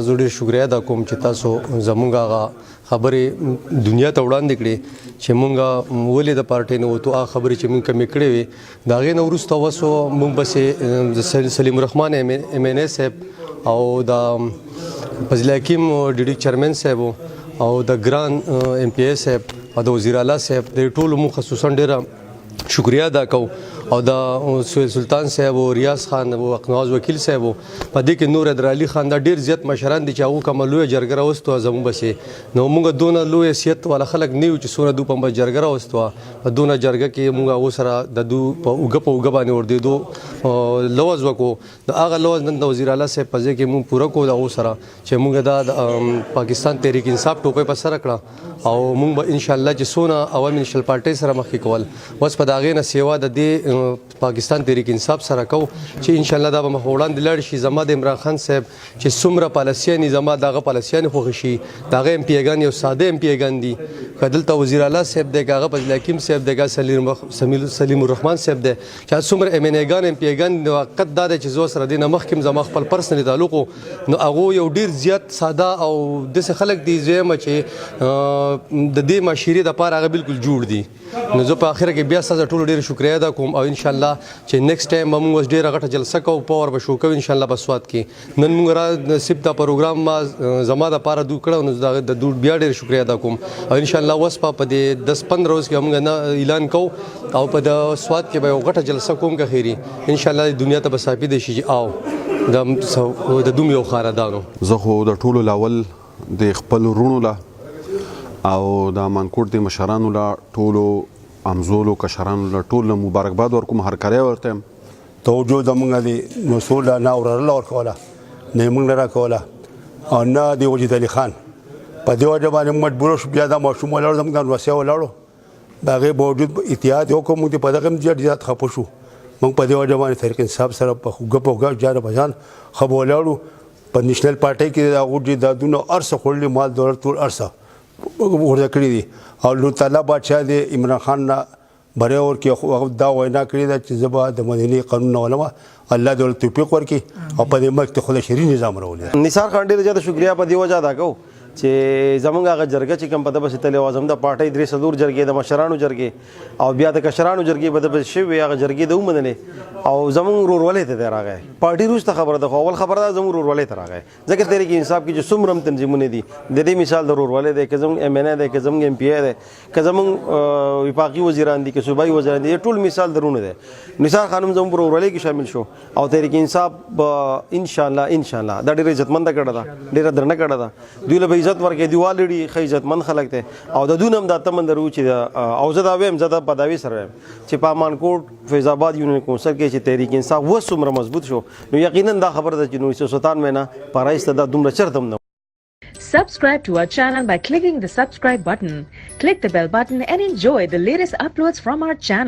تاسو ډېر شکریا ادا کوم چې تاسو زمونږ هغه خبرې دنیا ته وړاندې کړې چې مونږ ولې د پارټۍ نه وتو هغه خبرې چې مونږ کمې کړې وې د هغې نه وروسته وسو مونږ بسې سلیم الرحمن ایم این اے صاحب او د فضل حکیم ډي چیرمن صاحب او د ګران ایم پی اے صاحب او د وزیر اعلی صاحب د ټولو مونږ خصوصا ډېره شکریا ادا کوو او د سهیل سلطان صاحب او ریاض خان او اقنواز وکیل صاحب په دې کې نور حیدرعلي خان دا ډېر زیات مشران دي چې هغو کومه لویه جرګه راوستو زموږ بسې نو موږ دونه لوی حیثیت والا خلک نه یو چې څومره دوی په جرګه راوستوه په دونه جرګه کې موږ هغو سره د دوی په اوږه باندې ورتېدو لوز وکړو د هغه لوز نن د وزیر اعلی صاحب په ځای کې موږ پوره کړو د هغو سره چې موږ دا پاکستان تحریک انصاف ټوپۍ په سره کړه او موږ به انشاءالله چې څونه عوامي نیشنل پارټۍ سره مخکې کول بس په د هغې نه سیوا د دې پاکستان تحریک انصاف سره کو چې انشاءالله دا به مخ وړاندې لاړ شي زما د عمران خان صاحب چې څومره پالیسیانې زما دغه پالیسیانې خوښې شي د هغه ایم پی ایګان یو ساده ایم پی ایګان دي که دلته وزیر اعلی صاحب دی که هغه فضل حکیم صاحب دی که سلیم الرحمن صاحب دی چې څومره ایم این ایګان ایم پی ایګان د حقیقت دا دی چې زه سره دې نه مخکې زما خپل پرسنلي تعلق و نو هغو یو ډېر زیات ساده او داسې خلک دي زه یم چې د دې معاشرې دپاره هغه بالکل جوړ دي نو زه په اخره کې بیا ستاسو ټولو ډېره شکریا ادا کوم او انشاءالله چې نیکسټ ټایم به موږ اوس ډېره غټه جلسه کوو پاور به شو کوو انشاءالله په سوات کې نن موږ را نصیب دا پروګرام ما زما دپاره دوی کړی نو د دوی بیا ډېره شکریا ادا کوم او انشاءالله اوس په دې 10-15 ورځ کې موږ اعلان کوو او په د سوات کې به یو غټه جلسه کوم که خیري انشاءالله دنیا ته به ثابت شي چې آو د دوی یو خاندانو زه خو د ټولو لاول د خپل وروڼو له او د مانکوټ د مشرانو له ټولو امزولو کشرانو له ټولو مبارکباد ورکوم هرکاری ورته یم توجه زموږ د مسؤل نه اورله ورکوله نه یې موږ نه راکوله او نه د وجید علي خان په دې وجه باندې مجبوره شو بیا دا ماشوم ولاړو زموږ د روسیه ولاړو د هغې باوجود اتحاد وکړو موږ په دغه ډېر زیات خفه شو موږ په دې وجه باندې تحریک انصاف سره په اوږه په اوږه جان په جان ښه به ولاړو په نیشنل پارټۍ کې د هغو جایدادونه هر څه خوړلي مال دولت ټول هر څه ورته کړي دي او الله تعالی بادشاه د عمران خان نه بری ورکړي هغه دا وینا کړې ده چې زه به د مدني قانون نه ولمه الله دې ورته توفیق ورکړي او په دې ملک ته خو د شرعي نظام راولي نثار خان ډېره زیاته شکریا په دې وجه ادا کوو چې زمونږ هغه جرګه چې کوم په ده پسې تلې وه زموږ د پارټۍ 3 جرګې د مشرانو جرګې او بیا د کشرانو جرګې به ده پسې شوې هغه جرګې ده ومنلې او زمونږ ورورولۍ ته دی راغی پارټي وروسته خبره ده خو اول خبره ده زموږ ورورولۍ ته راغی ځکه تحریک انصاف کې چې څومره هم تنظیمونه دي د دې مثال د ورورولۍ دی که زموږ ایم این اے دی که زموږ ایم پی اے دی که زموږ وفاقي وزیران دي که صوبایي وزیران دي ټول مثال درونه دی نثار خان هم زموږ ورورولۍ کې شامل شو او تحریک انصاف به انشاءالله دا ډېره عزتمنده کړه ده ډېره درنه کړه ده دوی له به عزت ورکړي دوی والډي ښه عزتمند خلک دی او د دوی نه هم دا تمن لرو چې او زه دا وایم زه دا په دعوې سره وایم چې په مانکوټ فیض آباد یونین کونسل کې چې تحریک انصاف اوس څومره مضبوط شو نو یقینا دا خبره ده چې 1997 نه په رایسته دا دومره چرته هم نه Subscribe to our channel by clicking the subscribe button. Click the bell button and enjoy the latest uploads from our channel.